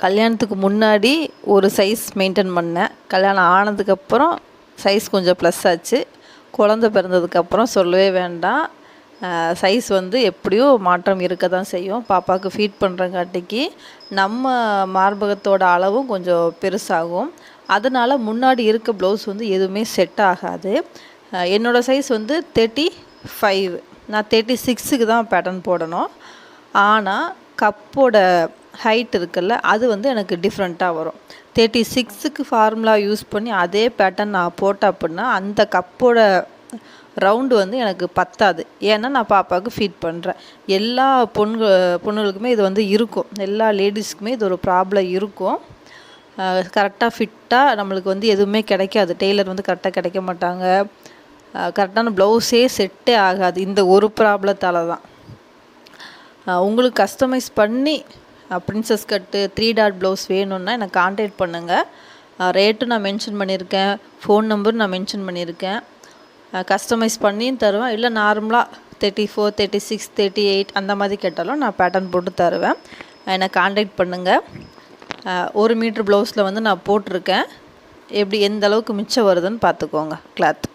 கல்யாணத்துக்கு முன்னாடி ஒரு சைஸ் மெயின்டைன் பண்ணேன். கல்யாணம் ஆனதுக்கப்புறம் சைஸ் கொஞ்சம் ப்ளஸ் ஆச்சு. குழந்த பிறந்ததுக்கப்புறம் சொல்லவே வேண்டாம். சைஸ் வந்து எப்படியோ மாற்றம் இருக்க தான் செய்யும். பாப்பாவுக்கு ஃபீட் பண்ணுறங்காட்டிக்கு நம்ம மார்பகத்தோட அளவும் கொஞ்சம் பெருசாகும். அதனால் முன்னாடி இருக்க ப்ளவுஸ் வந்து எதுவுமே செட் ஆகாது. என்னோடய சைஸ் வந்து 35. நான் 36க்கு தான் பேட்டர்ன் போடணும். ஆனால் கப்போட ஹைட் இருக்குல்ல, அது வந்து எனக்கு டிஃப்ரெண்ட்டாக வரும். 36க்கு ஃபார்முலா யூஸ் பண்ணி அதே பேட்டர்ன் நான் போட்டேன் அப்படின்னா அந்த கப்போட ரவுண்டு வந்து எனக்கு பத்தாது. ஏன்னா நான் பாப்பாவுக்கு ஃபீட் பண்ணுறேன். எல்லா பொண்ணுகளுக்குமே இது வந்து இருக்கும். எல்லா லேடிஸ்க்குமே இது ஒரு ப்ராப்ளம் இருக்கும். கரெக்டாக ஃபிட்டாக நம்மளுக்கு வந்து எதுவுமே கிடைக்காது. டெய்லர் வந்து கரெக்டாக கிடைக்க மாட்டாங்க. கரெக்டான ப்ளவுஸே செட்டே ஆகாது. இந்த ஒரு ப்ராப்ளத்தால் தான். உங்களுக்கு கஸ்டமைஸ் பண்ணி பிரின்சஸ் கட்டு 3 டாட் ப்ளவுஸ் வேணும்னா எனக்கு கான்டாக்ட் பண்ணுங்கள். ரேட்டும் நான் மென்ஷன் பண்ணியிருக்கேன். ஃபோன் நம்பரும் நான் மென்ஷன் பண்ணியிருக்கேன். கஸ்டமைஸ் பண்ணியும் தருவேன். இல்லை நார்மலாக 34, 36, 38 அந்த மாதிரி கேட்டாலும் நான் பேட்டர்ன் போட்டு தருவேன். என்னை கான்டாக்ட் பண்ணுங்கள். 1 மீட்ரு ப்ளவுஸில் வந்து நான் போட்டிருக்கேன். எப்படி எந்த அளவுக்கு மிச்சம் வருதுன்னு பார்த்துக்கோங்க கிளாத்.